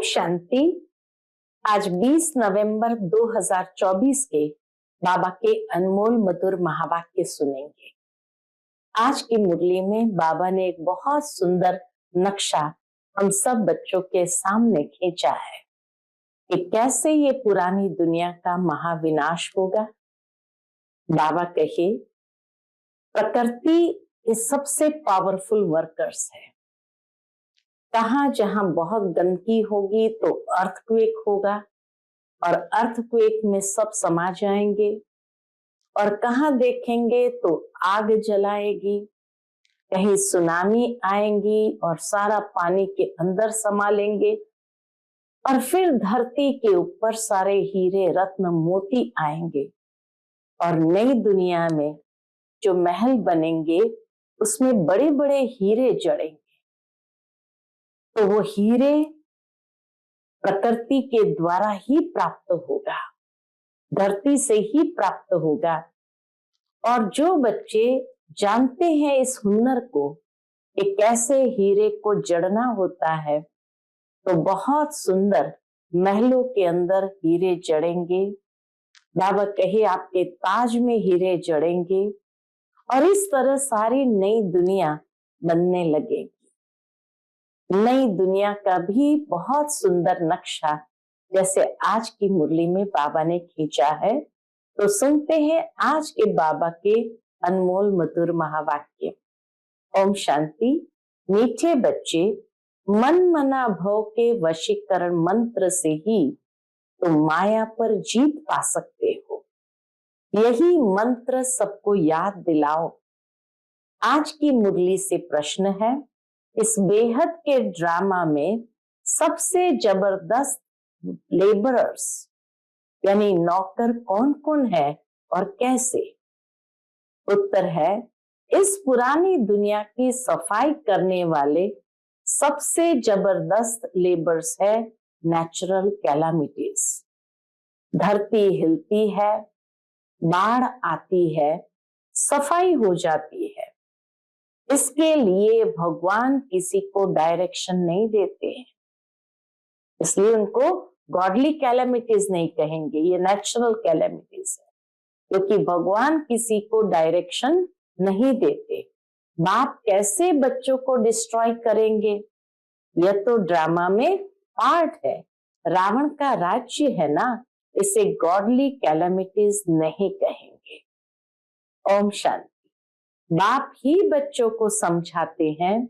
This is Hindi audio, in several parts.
शांति। आज 20 नवंबर 2024 के बाबा के अनमोल मधुर महावाक्य सुनेंगे। आज की मुरली में बाबा ने एक बहुत सुंदर नक्शा हम सब बच्चों के सामने खींचा है कि कैसे ये पुरानी दुनिया का महाविनाश होगा। बाबा कहे प्रकृति ये सबसे पावरफुल वर्कर्स है। कहाँ जहां बहुत गंदगी होगी तो अर्थक्वेक होगा और अर्थक्वेक में सब समा जाएंगे, और कहाँ देखेंगे तो आग जलाएगी, कहीं सुनामी आएंगी और सारा पानी के अंदर समा लेंगे, और फिर धरती के ऊपर सारे हीरे रत्न मोती आएंगे और नई दुनिया में जो महल बनेंगे उसमें बड़े बड़े हीरे जड़ेंगे। तो वो हीरे प्रकृति के द्वारा ही प्राप्त होगा, धरती से ही प्राप्त होगा। और जो बच्चे जानते हैं इस हुनर को कि कैसे हीरे को जड़ना होता है, तो बहुत सुंदर महलों के अंदर हीरे जड़ेंगे। बाबा कहे आपके ताज में हीरे जड़ेंगे और इस तरह सारी नई दुनिया बनने लगेगी। नई दुनिया का भी बहुत सुंदर नक्शा जैसे आज की मुरली में बाबा ने खींचा है, तो सुनते हैं आज के बाबा के अनमोल मधुर महावाक्य। ओम शांति। मीठे बच्चे, मन मना भव के वशीकरण मंत्र से ही तुम माया पर जीत पा सकते हो। यही मंत्र सबको याद दिलाओ। आज की मुरली से प्रश्न है, इस बेहद के ड्रामा में सबसे जबरदस्त लेबरर्स यानी नौकर कौन कौन है और कैसे? उत्तर है, इस पुरानी दुनिया की सफाई करने वाले सबसे जबरदस्त लेबर्स है नेचुरल कैलामिटीज। धरती हिलती है, बाढ़ आती है, सफाई हो जाती है। इसके लिए भगवान किसी को डायरेक्शन नहीं देते हैं, इसलिए उनको गॉडली कैलेमिटीज नहीं कहेंगे, ये नेचुरल कैलेमिटीज है, क्योंकि भगवान किसी को डायरेक्शन नहीं देते। बाप कैसे बच्चों को डिस्ट्रॉय करेंगे? यह तो ड्रामा में पार्ट है, रावण का राज्य है ना, इसे गॉडली कैलेमिटीज नहीं कहेंगे। ओम शांति। बाप ही बच्चों को समझाते हैं,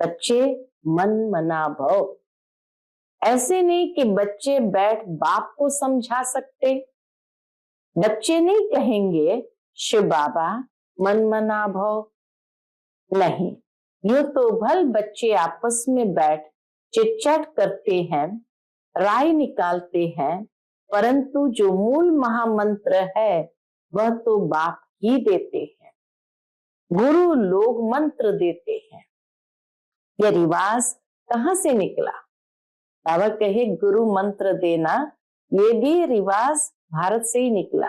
बच्चे मन मना भव। ऐसे नहीं कि बच्चे बैठ बाप को समझा सकते। बच्चे नहीं कहेंगे शिव बाबा मन मना भव, नहीं। यूं तो भल बच्चे आपस में बैठ चिट-चैट करते हैं, राय निकालते हैं, परंतु जो मूल महामंत्र है वह तो बाप ही देते हैं। गुरु लोग मंत्र देते हैं। यह रिवाज कहां से निकला? बाबा कहे गुरु मंत्र देना, ये भी रिवाज भारत से ही निकला।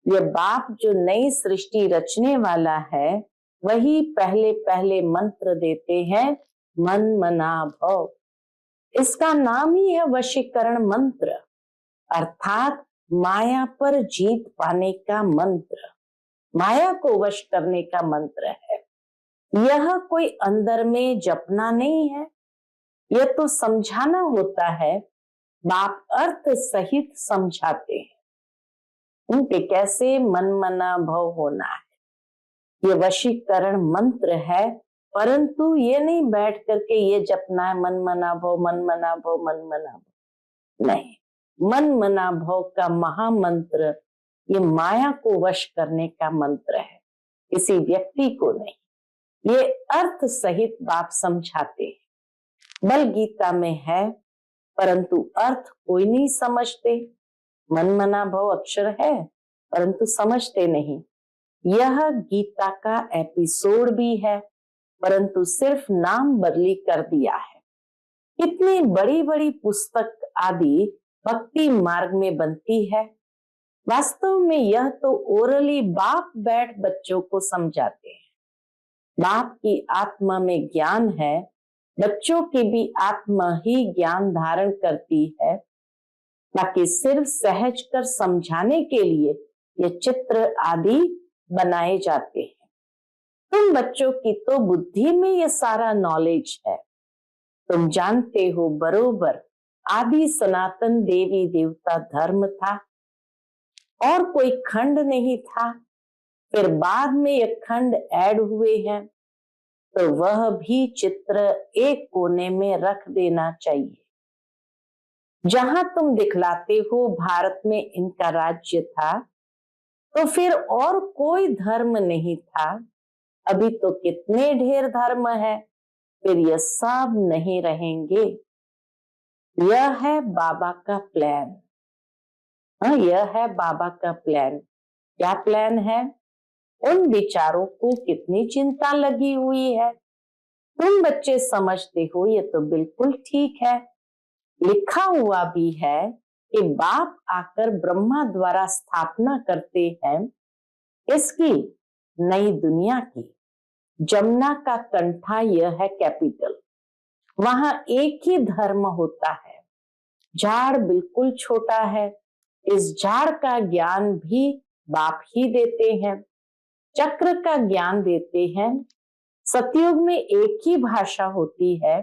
यह बाप जो नई सृष्टि रचने वाला है वही पहले पहले मंत्र देते हैं, मन मना भव। इसका नाम ही है वशीकरण मंत्र, अर्थात माया पर जीत पाने का मंत्र, माया को वश करने का मंत्र है। यह कोई अंदर में जपना नहीं है, यह तो समझाना होता है। बाप अर्थ सहित समझाते हैं उनके कैसे मन मना भव होना है। यह वशीकरण मंत्र है, परंतु ये नहीं बैठ करके ये जपना है मन मना भव, मन मना भव, मन मना भव, नहीं। मन मना भव का महामंत्र ये माया को वश करने का मंत्र है, किसी व्यक्ति को नहीं। ये अर्थ सहित बाप समझाते हैं। बल गीता में है, परंतु अर्थ कोई नहीं समझते। मन मना भव अक्षर है परंतु समझते नहीं। यह गीता का एपिसोड भी है, परंतु सिर्फ नाम बदली कर दिया है। कितनी बड़ी बड़ी पुस्तक आदि भक्ति मार्ग में बनती है, वास्तव में यह तो ओरली बाप बैठ बच्चों को समझाते हैं। बाप की आत्मा में ज्ञान है, बच्चों की भी आत्मा ही ज्ञान धारण करती है, ताकि सिर्फ सहज कर समझाने के लिए ये चित्र आदि बनाए जाते हैं। तुम बच्चों की तो बुद्धि में ये सारा नॉलेज है। तुम जानते हो बरोबर आदि सनातन देवी देवता धर्म था और कोई खंड नहीं था। फिर बाद में ये खंड ऐड हुए हैं, तो वह भी चित्र एक कोने में रख देना चाहिए। जहां तुम दिखलाते हो भारत में इनका राज्य था, तो फिर और कोई धर्म नहीं था। अभी तो कितने ढेर धर्म है, फिर ये सब नहीं रहेंगे। यह है बाबा का प्लान। यह है बाबा का प्लान। क्या प्लान है? उन विचारों को कितनी चिंता लगी हुई है। तुम बच्चे समझते हो ये तो बिल्कुल ठीक है। लिखा हुआ भी है कि बाप आकर ब्रह्मा द्वारा स्थापना करते हैं इसकी, नई दुनिया की। जमुना का कंठा यह है कैपिटल। वहां एक ही धर्म होता है। झाड़ बिल्कुल छोटा है। इस झाड़ का ज्ञान भी बाप ही देते हैं। चक्र का ज्ञान देते हैं। सतयुग में एक ही भाषा होती है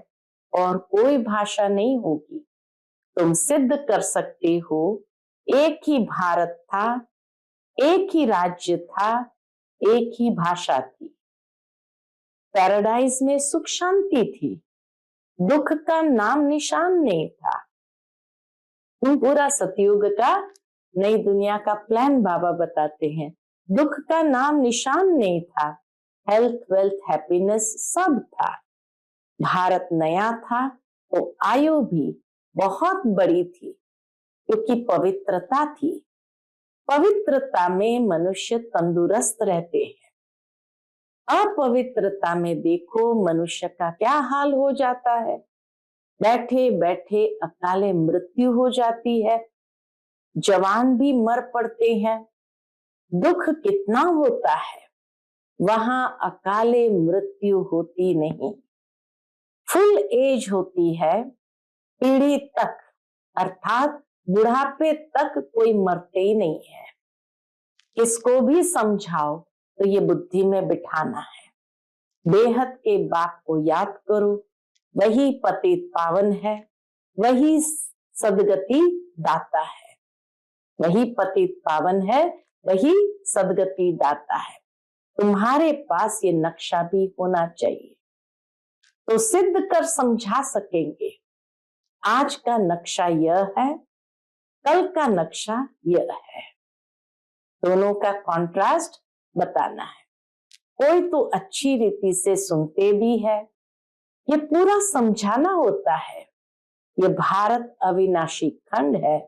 और कोई भाषा नहीं होगी। तुम सिद्ध कर सकते हो एक ही भारत था, एक ही राज्य था, एक ही भाषा थी। पैराडाइज में सुख शांति थी, दुख का नाम निशान नहीं था। पूरा सतयुग का नई दुनिया का प्लान बाबा बताते हैं। दुख का नाम निशान नहीं था। हेल्थ, वेल्थ, हैप्पीनेस सब था। भारत नया था तो आयु भी बहुत बड़ी थी, क्योंकि पवित्रता थी। पवित्रता में मनुष्य तंदुरुस्त रहते हैं। अपवित्रता में देखो मनुष्य का क्या हाल हो जाता है। बैठे बैठे अकाले मृत्यु हो जाती है। जवान भी मर पड़ते हैं। दुख कितना होता है। वहां अकाले मृत्यु होती नहीं, फुल एज होती है। पीढ़ी तक अर्थात बुढ़ापे तक कोई मरते ही नहीं है। किसको भी समझाओ तो ये बुद्धि में बिठाना है। बेहद के बाप को याद करो, वही पतित पावन है, वही सदगति दाता है। वही पतित पावन है, वही सदगति दाता है। तुम्हारे पास ये नक्शा भी होना चाहिए, तो सिद्ध कर समझा सकेंगे। आज का नक्शा यह है, कल का नक्शा यह है। दोनों का कॉन्ट्रास्ट बताना है। कोई तो अच्छी रीति से सुनते भी है। ये पूरा समझाना होता है। ये भारत अविनाशी खंड है।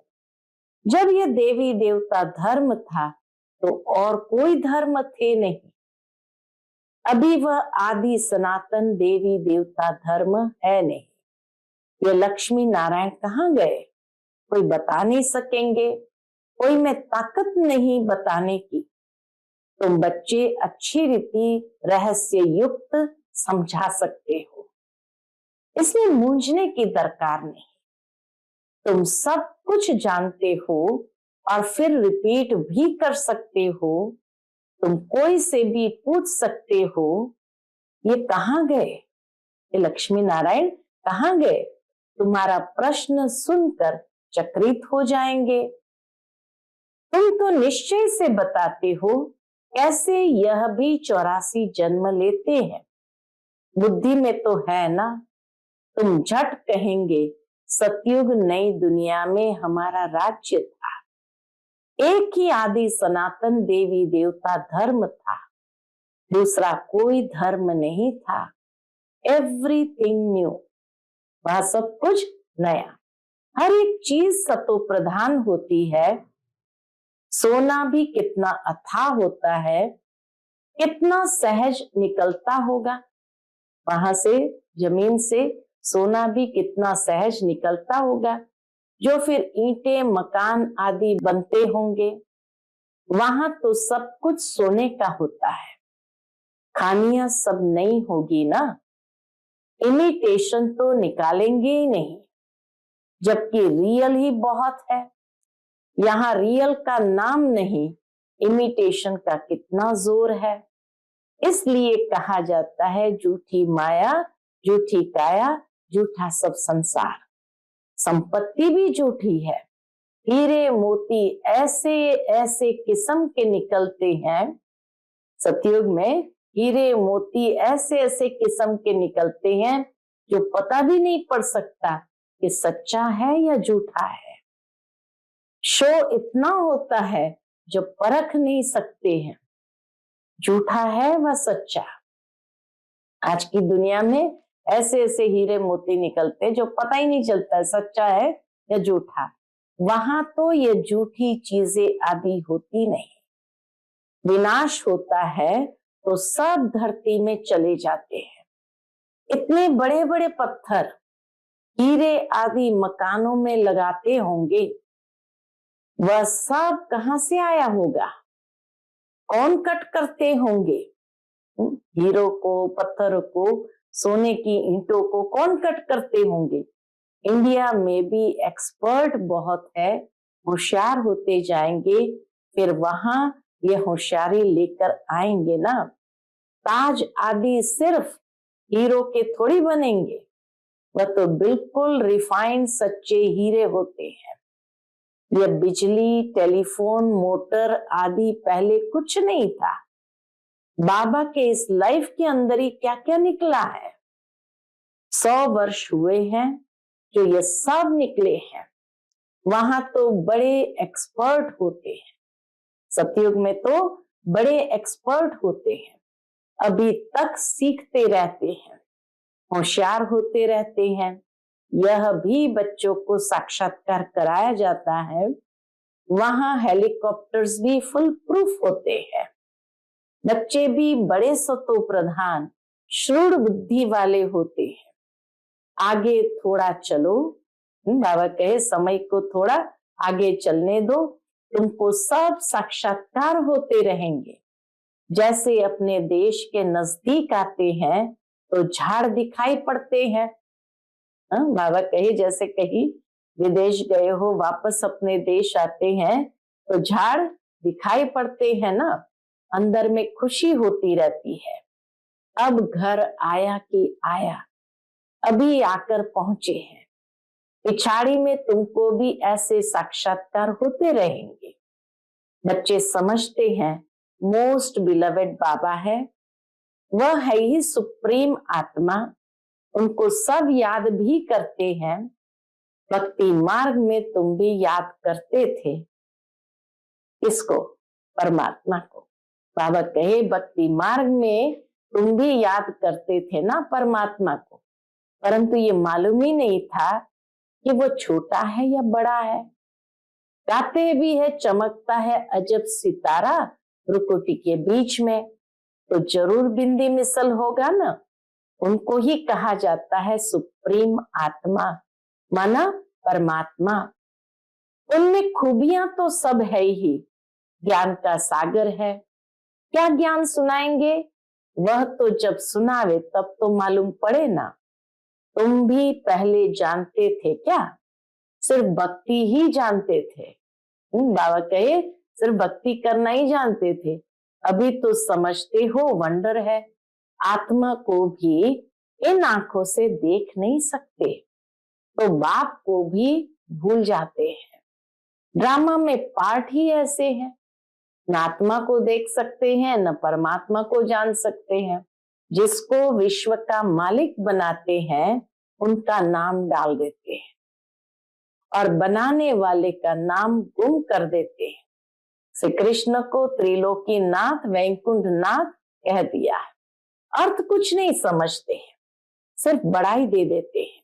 जब ये देवी देवता धर्म था तो और कोई धर्म थे नहीं। अभी वह आदि सनातन देवी देवता धर्म है नहीं। ये लक्ष्मी नारायण कहाँ गए? कोई बता नहीं सकेंगे। कोई में ताकत नहीं बताने की। तुम बच्चे अच्छी रीति रहस्य युक्त समझा सकते हो, इसलिए मूंझने की दरकार नहीं। तुम सब कुछ जानते हो और फिर रिपीट भी कर सकते हो। तुम कोई से भी पूछ सकते हो, ये कहाँ गए, ये लक्ष्मी नारायण कहाँ गए? तुम्हारा प्रश्न सुनकर चकित हो जाएंगे। तुम तो निश्चय से बताते हो कैसे यह भी 84 जन्म लेते हैं। बुद्धि में तो है ना। तुम झट कहेंगे सतयुग नई दुनिया में हमारा राज्य था। एक ही आदि सनातन देवी देवता धर्म था, दूसरा कोई धर्म नहीं था। एवरीथिंग न्यू, वह सब कुछ नया। हर एक चीज सतो प्रधान होती है। सोना भी कितना अथाह होता है, कितना सहज निकलता होगा। वहां से, जमीन से सोना भी कितना सहज निकलता होगा, जो फिर ईंटें, मकान आदि बनते होंगे। वहां तो सब कुछ सोने का होता है। खानियां सब नई होगी ना। इमिटेशन तो निकालेंगे ही नहीं, जबकि रियल ही बहुत है। यहाँ रियल का नाम नहीं, इमिटेशन का कितना जोर है। इसलिए कहा जाता है झूठी माया, झूठी काया, झूठा सब संसार। संपत्ति भी झूठी है। हीरे मोती ऐसे ऐसे किस्म के निकलते हैं। सतयुग में हीरे मोती ऐसे ऐसे किस्म के निकलते हैं जो पता भी नहीं पड़ सकता कि सच्चा है या झूठा है। शो इतना होता है जो परख नहीं सकते हैं झूठा है व सच्चा। आज की दुनिया में ऐसे ऐसे हीरे मोती निकलते जो पता ही नहीं चलता सच्चा है या झूठा। वहां तो ये झूठी चीजें आदि होती नहीं। विनाश होता है तो सब धरती में चले जाते हैं। इतने बड़े बड़े पत्थर हीरे आदि मकानों में लगाते होंगे, वह सब कहां से आया होगा? कौन कट करते होंगे? हीरो को, पत्थर को, सोने की ईंटों को कौन कट करते होंगे? इंडिया में भी एक्सपर्ट बहुत है, होशियार होते जाएंगे, फिर वहां ये होशियारी लेकर आएंगे ना। ताज आदि सिर्फ हीरो के थोड़ी बनेंगे, वह तो बिल्कुल रिफाइंड सच्चे हीरे होते हैं। ये बिजली, टेलीफोन, मोटर आदि पहले कुछ नहीं था। बाबा के इस लाइफ के अंदर ही क्या क्या निकला है। 100 वर्ष हुए हैं जो ये सब निकले हैं। वहां तो बड़े एक्सपर्ट होते हैं। सतयुग में तो बड़े एक्सपर्ट होते हैं, अभी तक सीखते रहते हैं, होशियार होते रहते हैं। यह भी बच्चों को साक्षात्कार कराया जाता है। वहां हेलीकॉप्टर्स भी फुल प्रूफ होते हैं। बच्चे भी बड़े सतो प्रधान, श्रूड बुद्धि वाले होते हैं। आगे थोड़ा चलो, बाबा कहे समय को थोड़ा आगे चलने दो, तुमको सब साक्षात्कार होते रहेंगे। जैसे अपने देश के नजदीक आते हैं तो झाड़ दिखाई पड़ते हैं। बाबा कहे जैसे कहीं विदेश गए हो, वापस अपने देश आते हैं तो झाड़ दिखाई पड़ते हैं ना, अंदर में खुशी होती रहती है। अब घर आया कि आया, अभी आकर पहुंचे हैं। पिछाड़ी में तुमको भी ऐसे साक्षात्कार होते रहेंगे। बच्चे समझते हैं मोस्ट बिलवेड बाबा है, वह है ही सुप्रीम आत्मा। उनको सब याद भी करते हैं। भक्ति मार्ग में तुम भी याद करते थे किसको? परमात्मा को। बाबा कहे भक्ति मार्ग में तुम भी याद करते थे ना परमात्मा को, परंतु ये मालूम ही नहीं था कि वो छोटा है या बड़ा है। गाते भी है चमकता है अजब सितारा रुकुटी के बीच में, तो जरूर बिंदी मिसल होगा ना। उनको ही कहा जाता है सुप्रीम आत्मा, माना परमात्मा। उनमें खूबियां तो सब है ही, ज्ञान का सागर है। क्या ज्ञान सुनाएंगे? वह तो जब सुनावे तब तो मालूम पड़े ना। तुम भी पहले जानते थे क्या? सिर्फ भक्ति ही जानते थे। बाबा कहे सिर्फ भक्ति करना ही जानते थे, अभी तो समझते हो वंडर है। आत्मा को भी इन आंखों से देख नहीं सकते तो बाप को भी भूल जाते हैं। ड्रामा में पार्ट ही ऐसे हैं, न आत्मा को देख सकते हैं न परमात्मा को जान सकते हैं। जिसको विश्व का मालिक बनाते हैं उनका नाम डाल देते हैं और बनाने वाले का नाम गुम कर देते हैं। श्री कृष्ण को त्रिलोकी नाथ, वैकुंठ नाथ कह दिया है। अर्थ कुछ नहीं समझते हैं, सिर्फ बड़ाई दे देते हैं।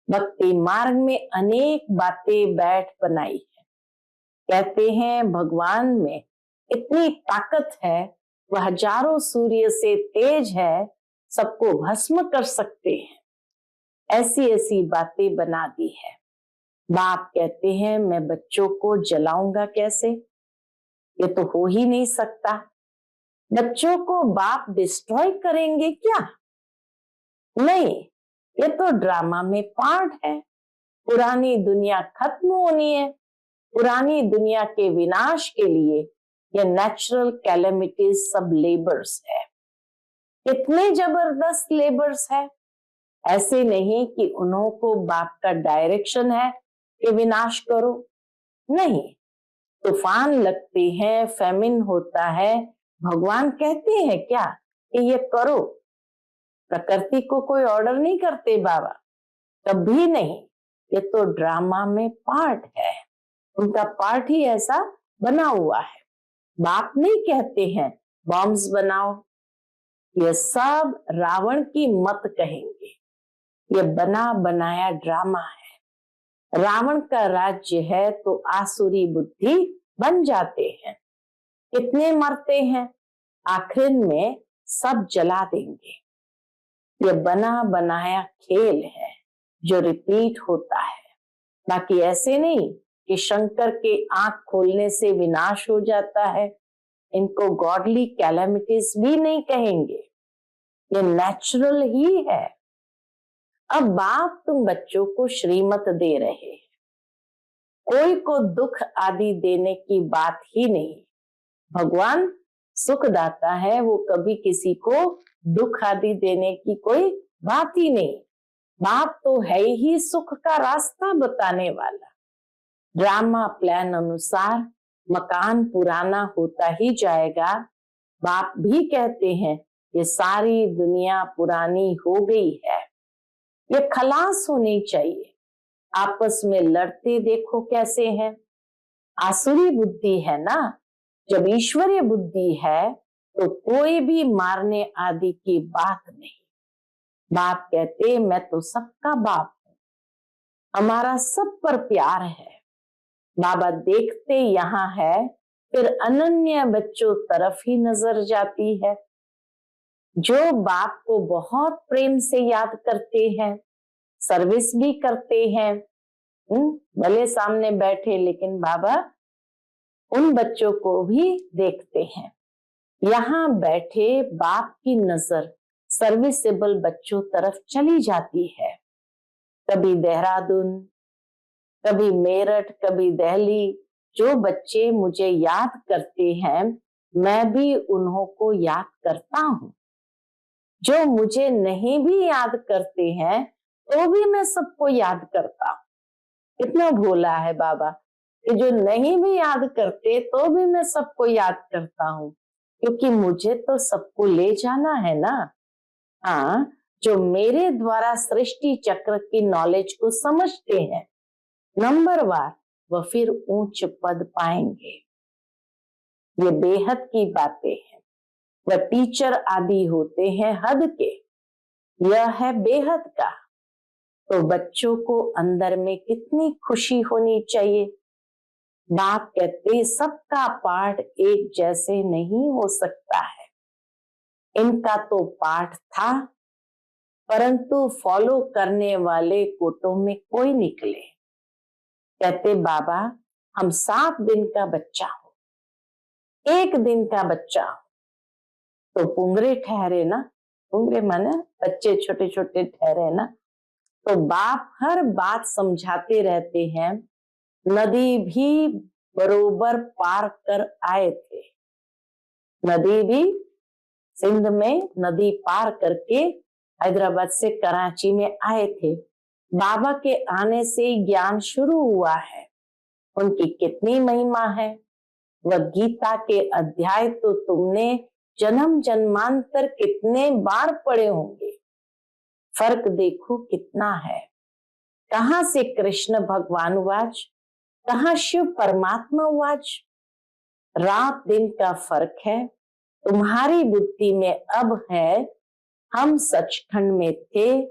भक्ति मार्ग में अनेक बातें बैठ बनाई है। कहते हैं भगवान में इतनी ताकत है, वह हजारों सूर्य से तेज है, सबको भस्म कर सकते हैं। ऐसी ऐसी बातें बना दी है। बाप कहते हैं मैं बच्चों को जलाऊंगा कैसे? ये तो हो ही नहीं सकता। बच्चों को बाप डिस्ट्रॉय करेंगे क्या? नहीं, ये तो ड्रामा में पार्ट है। पुरानी दुनिया खत्म होनी है, पुरानी दुनिया के विनाश के लिए ये नेचुरल कैलेमिटीज सब लेबर्स है। कितने जबरदस्त लेबर्स है। ऐसे नहीं कि उन्हों को बाप का डायरेक्शन है कि विनाश करो, नहीं। तूफान लगते हैं, फेमिन होता है, भगवान कहते हैं क्या कि ये करो? प्रकृति को कोई ऑर्डर नहीं करते बाबा, कभी नहीं। ये तो ड्रामा में पार्ट है, उनका पार्ट ही ऐसा बना हुआ है। बाप नहीं कहते हैं बॉम्ब्स बनाओ, ये सब रावण की मत कहेंगे। ये बना बनाया ड्रामा है। रावण का राज्य है तो आसुरी बुद्धि बन जाते हैं। कितने मरते हैं, आखिर में सब जला देंगे। ये बना बनाया खेल है जो रिपीट होता है। बाकी ऐसे नहीं कि शंकर के आंख खोलने से विनाश हो जाता है। इनको गॉडली कैलेमिटीज भी नहीं कहेंगे, ये नेचुरल ही है। अब बाप तुम बच्चों को श्रीमत दे रहे हैं, कोई को दुख आदि देने की बात ही नहीं। भगवान सुख दाता है, वो कभी किसी को दुख आदि देने की कोई बात ही नहीं। बाप तो है ही सुख का रास्ता बताने वाला। ड्रामा प्लान अनुसार मकान पुराना होता ही जाएगा। बाप भी कहते हैं ये सारी दुनिया पुरानी हो गई है, ये खलास होनी चाहिए। आपस में लड़ते देखो कैसे हैं। आसुरी बुद्धि है ना, जब ईश्वरीय बुद्धि है तो कोई भी मारने आदि की बात नहीं। बाप कहते मैं तो सबका बाप हूं, हमारा सब पर प्यार है। बाबा देखते यहाँ है, फिर अनन्य बच्चों तरफ ही नजर जाती है, जो बाप को बहुत प्रेम से याद करते हैं, सर्विस भी करते हैं। भले सामने बैठे लेकिन बाबा उन बच्चों को भी देखते हैं। यहाँ बैठे बाप की नजर सर्विसेबल बच्चों तरफ चली जाती है। कभी देहरादून, कभी मेरठ, कभी दिल्ली। जो बच्चे मुझे याद करते हैं मैं भी उन्हों को याद करता हूँ। जो मुझे नहीं भी याद करते हैं तो भी मैं सबको याद करता हूँ। इतना भोला है बाबा कि जो नहीं भी याद करते तो भी मैं सबको याद करता हूँ, क्योंकि मुझे तो सबको ले जाना है ना। हाँ, जो मेरे द्वारा सृष्टि चक्र की नॉलेज को समझते हैं नंबरवार, वह फिर उच्च पद पाएंगे। ये बेहद की बातें हैं। वह टीचर आदि होते हैं हद के, यह है बेहद का। तो बच्चों को अंदर में कितनी खुशी होनी चाहिए। बाप कहते सबका पाठ एक जैसे नहीं हो सकता है। इनका तो पाठ था, परंतु फॉलो करने वाले कोटों में कोई निकले। कहते बाबा हम 7 दिन का बच्चा हो, 1 दिन का बच्चा हो तो पुंगरे ठहरे ना। पुंगरे माने बच्चे छोटे छोटे ठहरे ना। तो बाप हर बात समझाते रहते हैं। नदी भी बरोबर पार कर आए थे। नदी भी सिंध में नदी पार करके हैदराबाद से कराची में आए थे। बाबा के आने से ज्ञान शुरू हुआ है। उनकी कितनी महिमा है। वह गीता के अध्याय तो तुमने जन्म जन्मांतर कितने बार पढ़े होंगे। फर्क देखो कितना है। कहाँ से कृष्ण भगवान वाच, कहाँ शिव परमात्मा वाच। रात दिन का फर्क है। तुम्हारी बुद्धि में अब है, हम सचखंड में थे,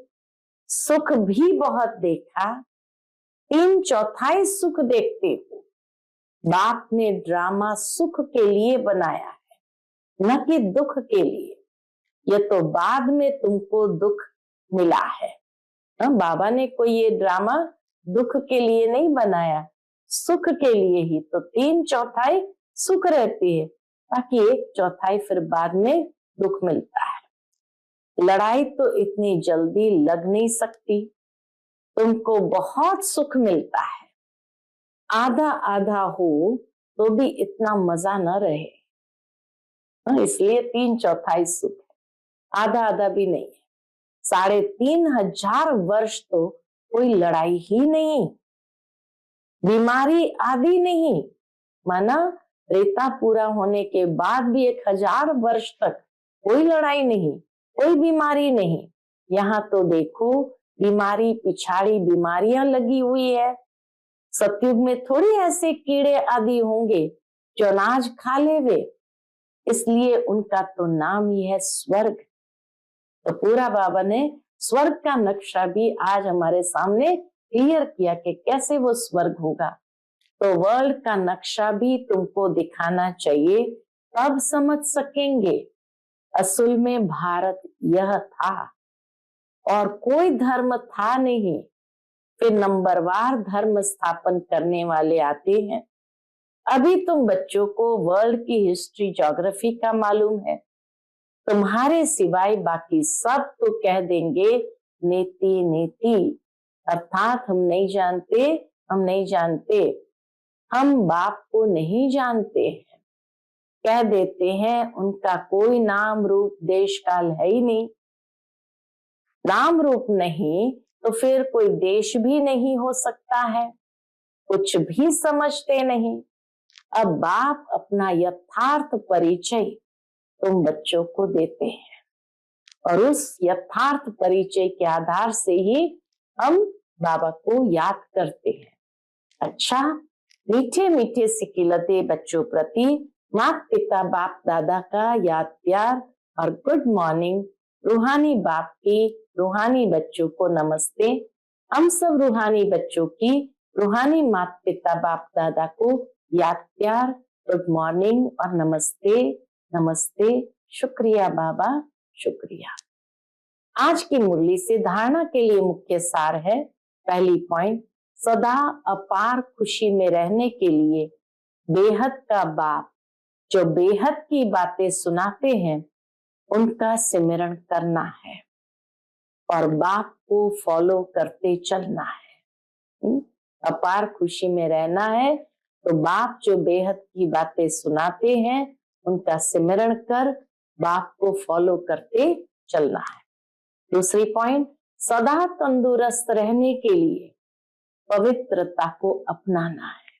सुख भी बहुत देखा, 3/4 सुख देखते हो। बाप ने ड्रामा सुख के लिए बनाया है, न कि दुख के लिए। यह तो बाद में तुमको दुख मिला है। बाबा ने कोई ये ड्रामा दुख के लिए नहीं बनाया, सुख के लिए ही। तो 3/4 सुख रहती है, बाकी 1/4 फिर बाद में दुख मिलता है। लड़ाई तो इतनी जल्दी लग नहीं सकती, तुमको बहुत सुख मिलता है। आधा आधा हो तो भी इतना मजा न रहे, इसलिए 3/4 सुख है, आधा आधा भी नहीं है। 3,500 वर्ष तो कोई लड़ाई ही नहीं, बीमारी आदि नहीं, माना रेता पूरा होने के बाद भी 1,000 वर्ष तक कोई लड़ाई नहीं, कोई बीमारी नहीं। यहाँ तो देखो बीमारी पिछाड़ी बीमारियां लगी हुई है। सतयुग में थोड़ी ऐसे कीड़े आदि होंगे जो अनाज खा लेवे, इसलिए उनका तो नाम ही है स्वर्ग। तो पूरा बाबा ने स्वर्ग का नक्शा भी आज हमारे सामने क्लियर किया कि कैसे वो स्वर्ग होगा। तो वर्ल्ड का नक्शा भी तुमको दिखाना चाहिए, तब समझ सकेंगे असल में भारत यह था और कोई धर्म था नहीं। फिर नंबरवार धर्म स्थापन करने वाले आते हैं। अभी तुम बच्चों को वर्ल्ड की हिस्ट्री ज्योग्राफी का मालूम है, तुम्हारे सिवाय बाकी सब तो कह देंगे नीति नीति, अर्थात हम नहीं जानते, हम नहीं जानते, हम बाप को नहीं जानते हैं, कह देते हैं उनका कोई नाम रूप देश काल है ही नहीं। नाम रूप नहीं तो फिर कोई देश भी नहीं हो सकता है, कुछ भी समझते नहीं। अब बाप अपना यथार्थ परिचय तुम बच्चों को देते हैं और उस यथार्थ परिचय के आधार से ही हम बाबा को याद करते हैं। अच्छा, मीठे मीठे सिकिलते बच्चों प्रति माता पिता बाप दादा का याद प्यार और गुड मॉर्निंग। रूहानी बाप की रूहानी बच्चों को नमस्ते। हम सब रूहानी बच्चों की रूहानी माता पिता बाप दादा को याद प्यार, गुड मॉर्निंग और नमस्ते नमस्ते। शुक्रिया बाबा, शुक्रिया। आज की मुरली से धारणा के लिए मुख्य सार है। पहली पॉइंट, सदा अपार खुशी में रहने के लिए बेहद का बाप जो बेहद की बातें सुनाते हैं उनका सिमरण करना है और बाप को फॉलो करते चलना है। अपार खुशी में रहना है तो बाप जो बेहद की बातें सुनाते हैं उनका सिमरण कर बाप को फॉलो करते चलना है। दूसरी पॉइंट, सदा तंदुरुस्त रहने के लिए पवित्रता को अपनाना है।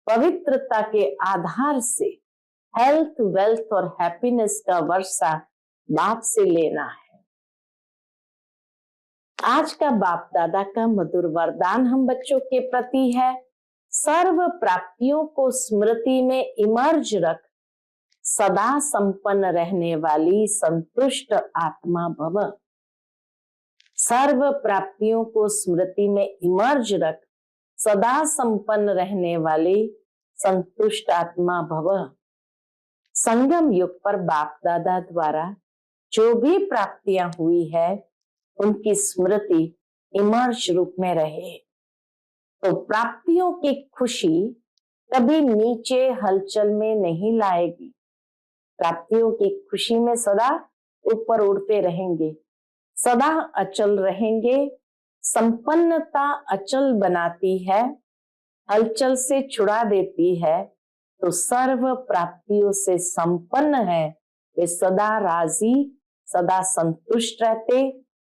पवित्रता के आधार से हेल्थ, वेल्थ और हैप्पीनेस का वर्षा बाप से लेना है। आज का बाप दादा का मधुर वरदान हम बच्चों के प्रति है, सर्व प्राप्तियों को स्मृति में इमर्ज रख, सदा संपन्न रहने वाली संतुष्ट आत्मा भव। सर्व प्राप्तियों को स्मृति में इमर्ज रख, सदा संपन्न रहने वाली संतुष्ट आत्मा भव। संगम युग पर बाप दादा द्वारा जो भी प्राप्तियां हुई है उनकी स्मृति इमर्ज रूप में रहे तो प्राप्तियों की खुशी कभी नीचे हलचल में नहीं लाएगी। प्राप्तियों की खुशी में सदा ऊपर उड़ते रहेंगे, सदा अचल रहेंगे। संपन्नता अचल बनाती है, हलचल से छुड़ा देती है। तो सर्व प्राप्तियों से संपन्न है वे सदा राजी, सदा संतुष्ट रहते।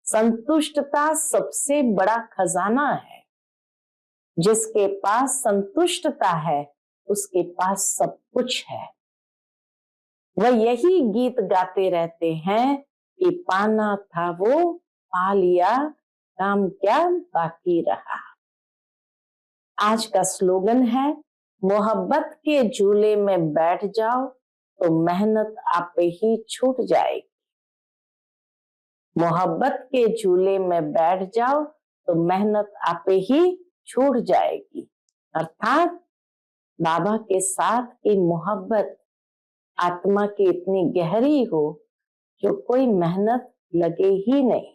संतुष्टता सबसे बड़ा खजाना है। जिसके पास संतुष्टता है उसके पास सब कुछ है। वह यही गीत गाते रहते हैं कि पाना था वो पा लिया, काम क्या बाकी रहा। आज का स्लोगन है, मोहब्बत के झूले में बैठ जाओ तो मेहनत आपे ही छूट जाएगी। मोहब्बत के झूले में बैठ जाओ तो मेहनत आपे ही छूट जाएगी। अर्थात बाबा के साथ की मोहब्बत आत्मा की इतनी गहरी हो जो कोई मेहनत लगे ही नहीं।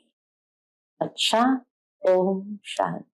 अच्छा, ओम शांति।